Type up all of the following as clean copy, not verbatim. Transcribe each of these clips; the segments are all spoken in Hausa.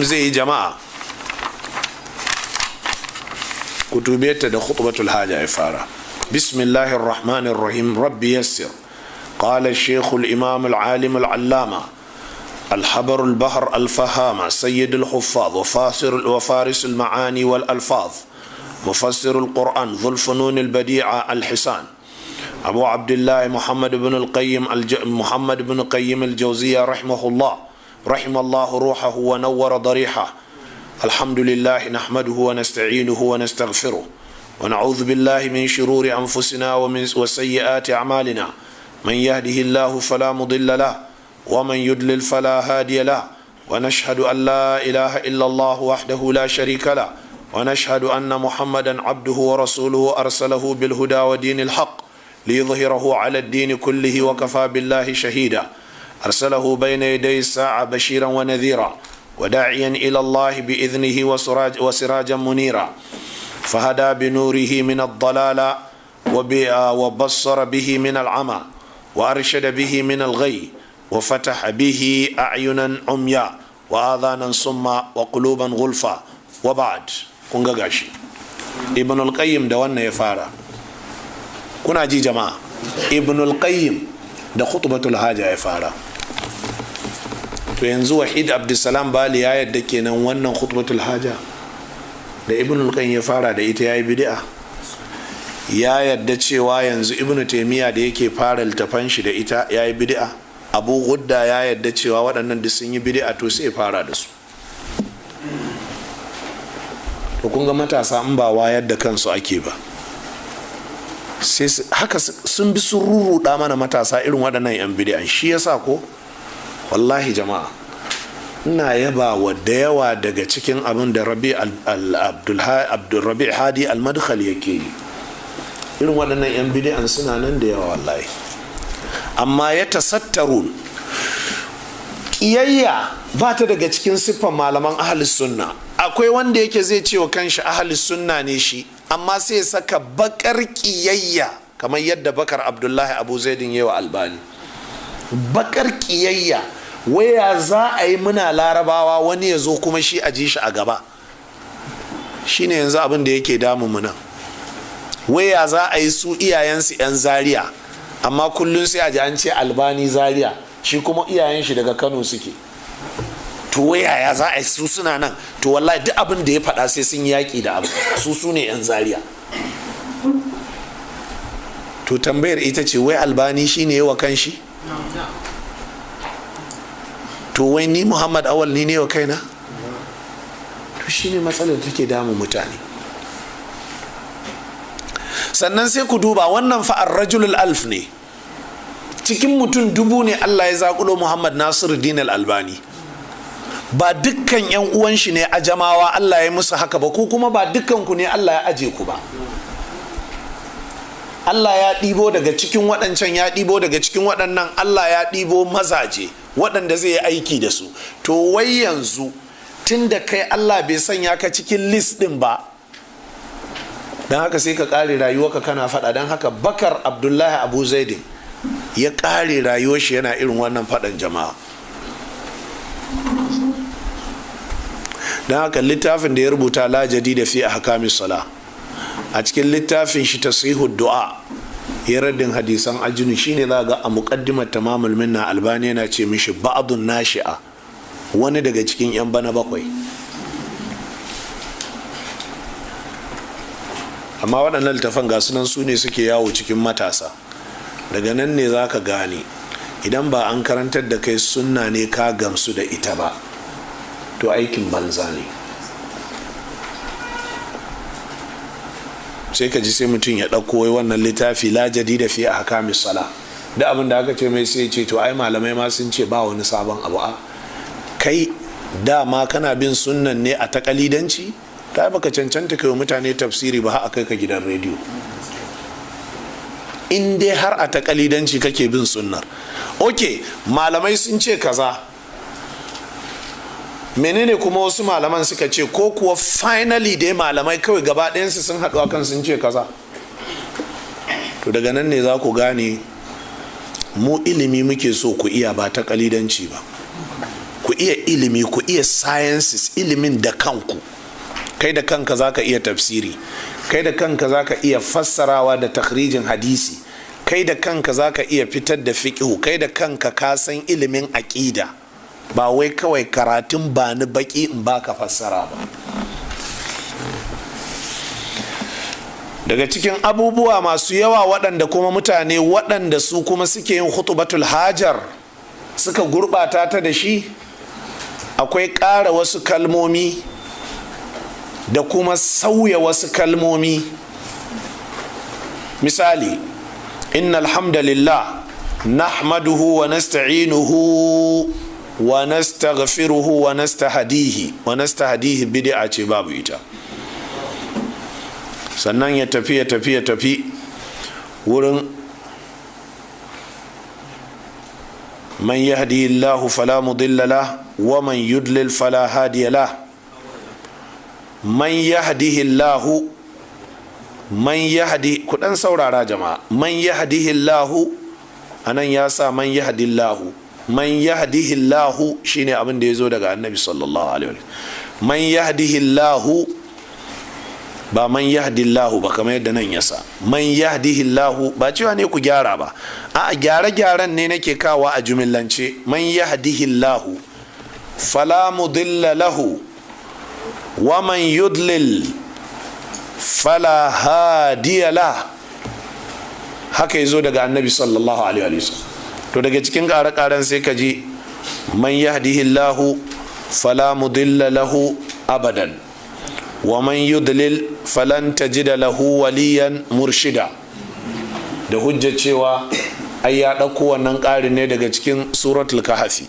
zai yi jama'a kutubeta da khutbatul haja ya fara. Bismillahir rahmanir rahim. Rabbi yassir. قال الشيخ الإمام العالم العلامة الحبر البحر الفهامة سيد الحفاظ وفارس المعاني والألفاظ مفسر القرآن ذو الفنون البديعة الحسان أبو عبد الله محمد بن قيم الجوزية رحم الله روحه ونور ضريحه. الحمد لله نحمده ونستعينه ونستغفره ونعوذ بالله من شرور أنفسنا وسيئات أعمالنا. من يهده الله فلا مضل له ومن يضلل فلا هادي له ونشهد أن لا إله إلا الله وحده لا شريك له ونشهد أن محمدا عبده ورسوله أرسله بالهدى ودين الحق ليظهره على الدين كله وكفى بالله شهيدا. أرسله بين يدي الساعة بشيرا ونذيرا وداعيا إلى الله بإذنه وسراجا منيرا فهدى بنوره من الضلال وبصر به من العمى وأرشد به من الغي وفتح به أعينا عميا وآذانا صما وقلوبا غلفا. وبعد kunga gashi ibn al-qayyim da wannan ya fara. Kuna ji jama'a, ibn al-qayyim da khutbatul haja ya fara. To yanzu wahid abdussalam bali ya yadda kenan wannan khutbatul haja da ibn al-qayyim ya fara da ita yayi bid'a. Ya yadda cewa yanzu ibn taymiya da yake fara littafan shi da ita yayi bid'a. Abu Gudda ya yadda cewa waɗannan duk sun yi bid'a, to sai fara da su. To kun ga matasa in ba wayar da kansu ake ba, sai haka sun bi sun ruruɗa mana matasa irin waɗannan 'yan bid'an. Shi yasa ko wallahi jama'a ina yaba wa da yawa daga cikin abin da Abdulrabi Hadi al-Madkhali yake yi. Irin waɗannan 'yan bid'an suna nan da yawa wallahi, amma ya tasattarun. Ƙiyayya ba ta daga cikin siffan malaman ahlus sunna. Akwai wanda yake zai ce wa kanshi ahlus sunna ne shi, amma sai ya saka bakar ƙiyayya kamar yadda Bakar Abdullahi Abu Zaidin yawa Albani. Bakar ƙiyayya, waya za a yi muna larabawa wani ya zo kuma shi a ji shi a gaba. Shine yanzu abin da yake damu mu nan. Waya za a yi su iyayensu 'yan Zaria, amma kullum sai a ji an ce Albani Zaria, shi kuma iyayen shi daga Kano suke. To waya za a yi su suna nan, to wallahi duk abin da ya faɗa sai sun yaƙi da abu, su ne 'yan Zaria. To tambayar ita ce, wai Albani shi ne yawa kan shi? To wai ni Muhammad Awal ni ne wa kaina? To shi ne matsalar da take damun mutane. Sannan sai ku duba wannan fa'ar rajulul alf ne, cikin mutum 1000 ne Allah ya zaƙulo Muhammad Nasiruddin Albani. Ba dukkan 'yan uwan shi ne ajamawa Allah ya musu haka ba, ko kuma ba dukkan ku ne Allah ya aje ku ba. Allah ya ɗibo daga cikin waɗancan, ya ɗibo daga cikin waɗannan, Allah ya ɗibo mazaje waɗanda zai yi aiki da su. To wai yanzu tun da kai Allah bai sanya ka cikin list ɗin ba, don haka sai ka ƙare rayuwarka kana faɗa. Don haka Bakar Abdullahi Abu Zaidin ya ƙare rayuwar shi yana irin wannan faɗan jama'a. Don haka littafin da ya rubuta la jadida fi ahkamis sala, a cikin littafin shi tasihud du'a ya raddin hadisan ajinu, shine za ga a muqaddimat tamamul minna Albani yana ce mishi ba'dun nashi'a, wani daga cikin 'yan bana bakwai. Amma waɗannan littafan ga sunan su ne suke yawo cikin matasa. Daga nan ne za ka gane idan ba an karantar da kai sunna ne ka gamsu da ita ba, to aikin banza ne. Sai ka ji sai mutum ya ɗauko wai wannan littafi la jadida fi ahkamis sala, da abin da aka ce mai sai ce to ai malamai ma sun ce ba wani sabon abu. A kai dama kana bin sunnan ne a takalidanci? Ta baka cancanta kai wa mutane tafsiri ba har kai ka gidan rediyo. In dai har a takalidanci kake bin sunnar, ok, malamai sun ce kaza, menene kuma wasu malaman suka ce, ko kuwa finally dai malamai kawai gaba ɗayansu sun haɗu akan sun ce kaza. To daga nan ne za ku gane mu ilimi muke so ku iya, ba ta kalidanci ba. ku iya ilimi, ku iya sciences, ilimin da kanku. Kai da kanka za ka iya tafsiri, kai da kanka za ka iya fassarawa da takhrijin hadisi, kai da kanka za ka iya fitar da fiqhu, kai da kanka ka san ilimin aƙida, ba wai kawai karatun ba ni baki in baka fassara ba. Daga cikin abubuwa masu yawa waɗanda kuma mutane waɗanda su kuma suke yin khutbatul hajar suka gurɓata ta da shi, akwai ƙara wasu kalmomi da kuma sauya wasu kalmomi. Misali, inna alhamdulillah nahmaduhu wa nasta'inuhu wa nastaghfiruhu wa nastahdihi bid'a ce babu ita. Sannan ya tafi wurin man yahdihillahu fala mudilla lahu wa man yudlil fala hadiya lahu. Man yahdihillahu, ku dan saurara jama'a. Man yahdihillahu anan ya sa man yahdillahu. Man yahdihillahu shine abin da yazo daga annabi sallallahu alaihi wasallam. Man yahdihillahu ba man yahdillahu ba kamar yadda nan yasa. Man yahdihillahu ba cewa ne ku gyara ba, a gyare-gyaren ne nake kawa a jumillance. Man yahdihillahu fala mudilla lahu wa man yudlil fala hadiya la. Haka yazo daga annabi sallallahu alaihi wasallam. To daga cikin ƙare-ƙaren sai ka ji man yahdihillahu fala mudilla lahu abadan wa man yudlil falan tajida lahu waliyan murshida, da hujja cewa ai ya ɗauko wannan ƙarin ne daga cikin suratul kahfi.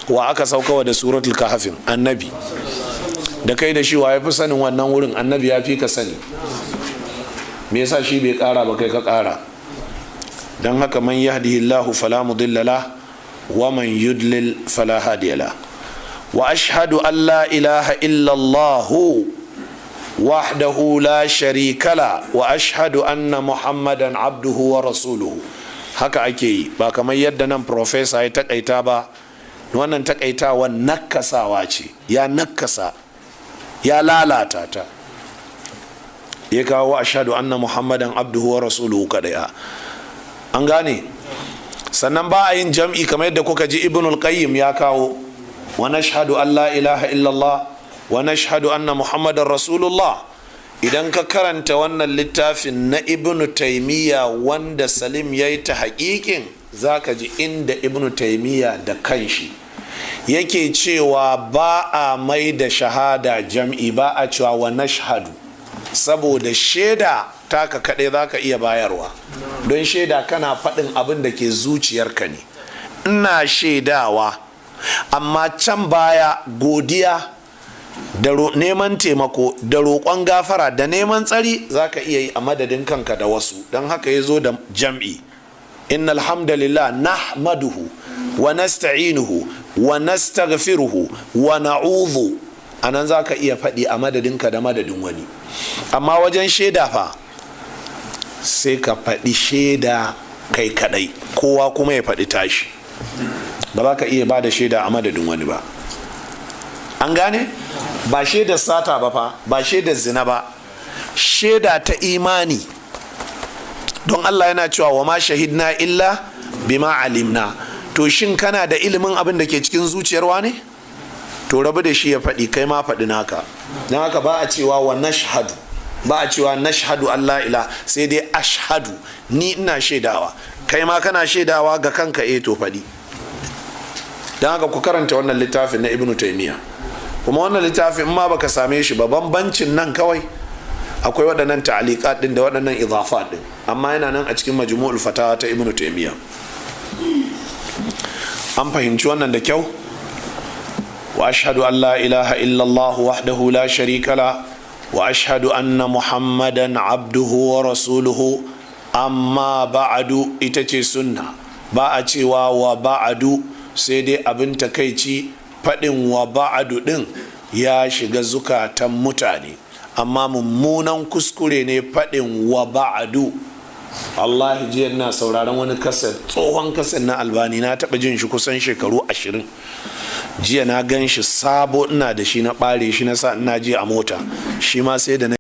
Wa aka saukawa da suratul kahfin? Annabi. Da kai da shi wa ya fi sanin wannan wurin? Annabi ya fi ka sani. Me yasa shi bai ƙara ba kai ka ƙara? Dan haka man yahdihillahu fala mudilla lahu wa man yudlil fala hadiya lahu. Wa ashhadu an la ilaha illallah wahdahu la sharika la wa ashhadu anna muhammadan abduhu wa rasuluhu. Haka ake yi, ba kamar yadda nan professor ya takaita ba. Wannan takaitawa nakasawa ce, ya nakasa, ya lalata ta. Ya kawo ashhadu anna muhammadan abduhu wa rasuluhu kadai. An gane? Sannan ba a yin jam'i kamar yadda kuka ji ibnul qayyim ya kawo wa nashhadu an la ilaha illallah wa nashhadu anna muhammadar rasulullah. Idan ka karanta wannan littafin na ibnu taimiyya wanda salim ya yi ta haƙiƙin, za ka ji inda ibnu taimiyya da kanshi yake cewa ba a mai da shahada jam'i, ba a cewa wa nashhadu, saboda shaida taka kaɗai za ka iya bayarwa. Don shaida kana faɗin abin da ke zuciyarka ne. Ina shaidawa, amma can baya godiya da neman taimako da roƙon gafara da neman tsari za ka iya yi a madadin kanka da wasu. Don haka ya zo da jam'i. Innal hamdalillah nahmaduhu wa nasta'inuhu wa nastaghfiruhu wa na'udhu. Anan za ka iya faɗi a madadinka da madadin wani. Amma wajen shaida fa sai ka faɗi shaida kai kadai, kowa kuma ya faɗi tashi. Ba za ka iya ba da shaida a madadin wani ba. An gane? Ba shaidar sata ba fa, ba shaidar zina ba, shaida ta imani. Don Allah yana cewa wa ma shahidna illa bima alimna. To shin kana da ilimin abin da ke cikin zuciyar ne? To rabu da shi ya faɗi, kai ma faɗi naka. Don haka ba a cewa wa nashhadu, ba a cewa nashhadu Allah ila, sai dai ashhadu, ni ina shaidawa, kai ma kana shaidawa ga kanka. To faɗi. Don haka ku karanta wannan littafin na ibnu taimiyya. Kuma wannan littafin ma baka same shi ba, bambancin nan kawai akwai waɗannan ta'aliqat din da waɗannan idafat din, amma yana nan a cikin majmu'ul fatawa ta ibnu taimiyya. An fahimci wannan da kyau? Wa ashhadu an la ilaha illallah wahdahu la sharika la wa ashhadu anna muhammadan abduhu wa rasuluhu. Amma ba'adu ita ce sunna, ba a cewa wa ba'adu, sai dai abin takaici faɗin wa ba'adu ɗin ya shiga zukatan mutane, amma mummunan kuskure ne faɗin wa ba'adu. Allah jiya na sauraron wani kaset, tsohon kaset na Albani, na taɓa jin shi kusan shekaru 20. jiya na gan shi sabo ina da shi na ɓare shi na sa ina ji a mota shi ma sai da na